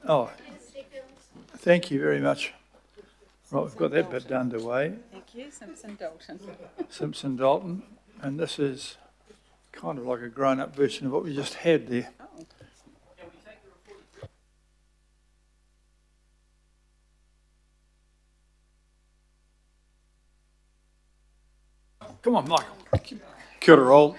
Oh, thank you very much. Right, we've got that bit underway. Thank you, Simpson Dalton. Simpson Dalton, and this is kind of like a grown-up version of what we just had there. Oh. Come on, Michael. Kia ora all.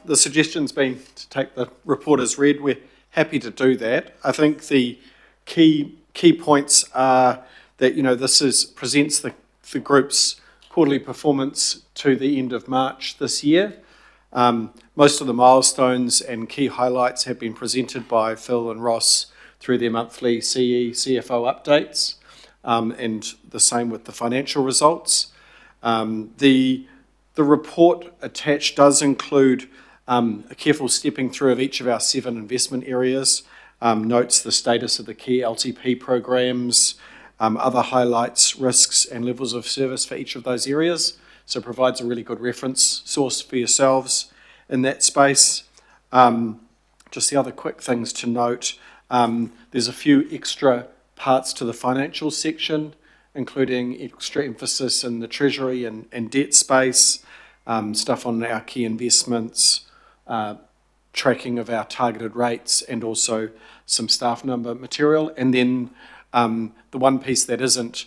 The suggestion's been to take the report as read. We're happy to do that. I think the key points are that, this presents the group's quarterly performance to the end of March this year. Most of the milestones and key highlights have been presented by Phil and Ross through their monthly CFO updates, and the same with the financial results. The report attached does include a careful stepping through of each of our 7 investment areas, notes the status of the key LTP programs, other highlights, risks and levels of service for each of those areas. So it provides a really good reference source for yourselves in that space. Just the other quick things to note, there's a few extra parts to the financial section, including extra emphasis in the treasury and debt space, stuff on our key investments, tracking of our targeted rates, and also some staff number material. And then the one piece that isn't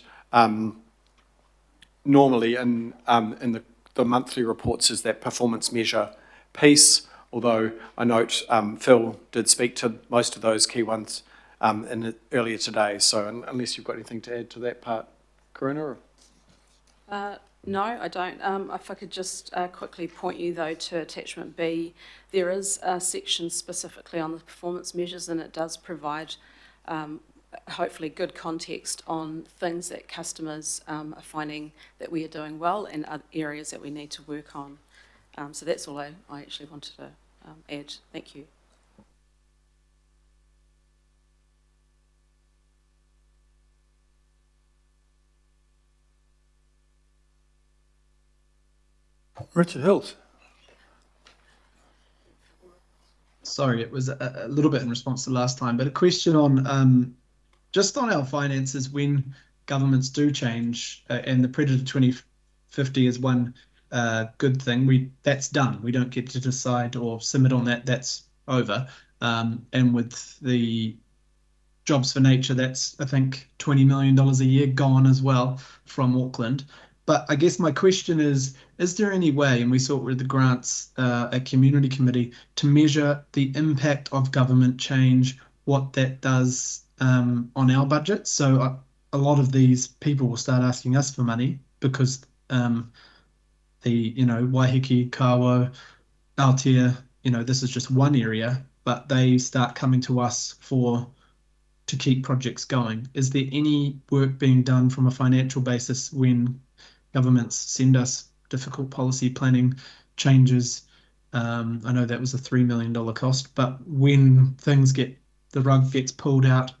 normally in the monthly reports is that performance measure piece, although I note Phil did speak to most of those key ones earlier today. So unless you've got anything to add to that part, Karina? No, I don't. If I could just quickly point you, though, to attachment B, there is a section specifically on the performance measures, and it does provide hopefully good context on things that customers are finding that we are doing well and other areas that we need to work on. So that's all I actually wanted to add. Thank you. Richard Hills. Sorry, it was a little bit in response to last time, but a question on just on our finances when governments do change, and the Predator 2050 is one good thing. That's done. We don't get to decide or submit on that. That's over. And with the Jobs for Nature, that's I think $20 million a year gone as well from Auckland. But I guess my question is there any way, and we saw it with the grants at Community Committee, to measure the impact of government change, what that does on our budget? So a lot of these people will start asking us for money because the, Waiheke, Kawo, Aotea, this is just one area, but they start coming to us to keep projects going. Is there any work being done from a financial basis when governments send us difficult policy planning changes? I know that was a $3 million cost, but when the rug gets pulled out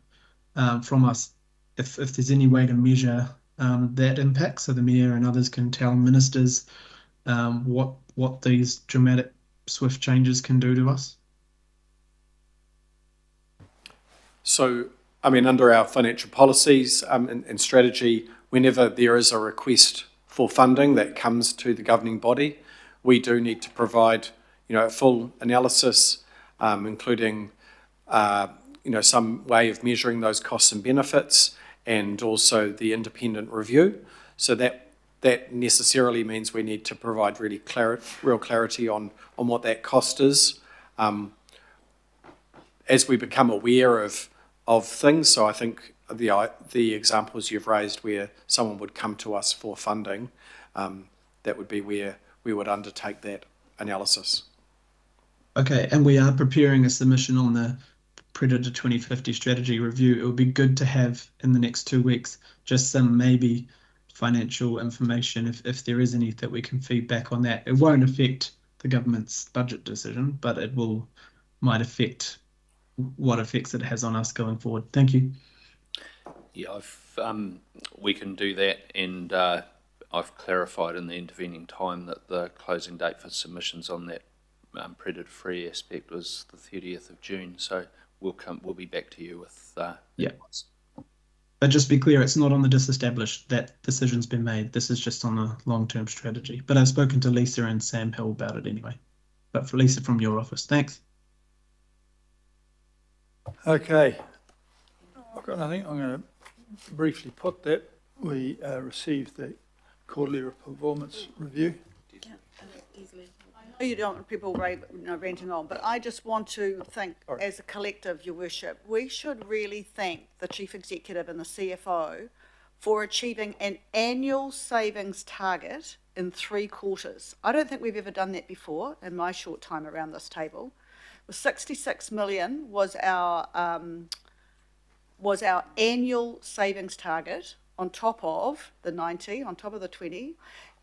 from us, if there's any way to measure that impact, so the mayor and others can tell ministers what these dramatic, swift changes can do to us? So, under our financial policies and strategy, whenever there is a request for funding that comes to the governing body, we do need to provide, a full analysis, including, some way of measuring those costs and benefits, and also the independent review. So that necessarily means we need to provide real clarity on what that cost is as we become aware of things. So I think the examples you've raised where someone would come to us for funding, that would be where we would undertake that analysis. Okay, and we are preparing a submission on the Predator 2050 strategy review. It would be good to have in the next 2 weeks just some maybe financial information, if there is any, that we can feed back on that. It won't affect the government's budget decision, but it might affect what effects it has on us going forward. Thank you. Yeah, we can do that, and I've clarified in the intervening time that the closing date for submissions on that predator-free aspect was the 30th of June, so we'll be back to you with. Yeah. But just be clear, it's not on the disestablished. That decision's been made. This is just on a long-term strategy. But I've spoken to Lisa and Sam Hill about it anyway. But for Lisa from your office, thanks. Okay. I've got nothing. I'm going to briefly put that. We received the quarterly performance review. You don't want people ranting on, but I just want to think, as a collective, Your Worship, we should really thank the Chief Executive and the CFO for achieving an annual savings target in 3 quarters. I don't think we've ever done that before in my short time around this table. 66 million was our annual savings target on top of the 90, on top of the 20,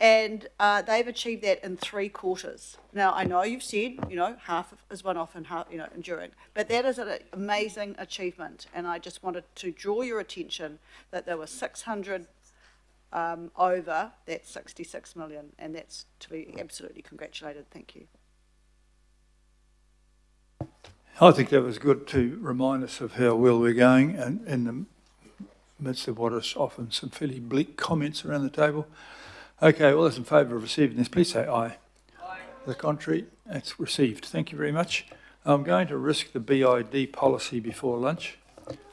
and they've achieved that in 3 quarters. Now, I know you've said, half is one-off and half, enduring, but that is an amazing achievement, and I just wanted to draw your attention that there were 600 over that 66 million, and that's to be absolutely congratulated. Thank you. I think that was good to remind us of how well we're going, and in the midst of what is often some fairly bleak comments around the table. Okay, all those in favour of receiving this, please say aye. Aye. The contrary, it's received. Thank you very much. I'm going to risk the BID policy before lunch.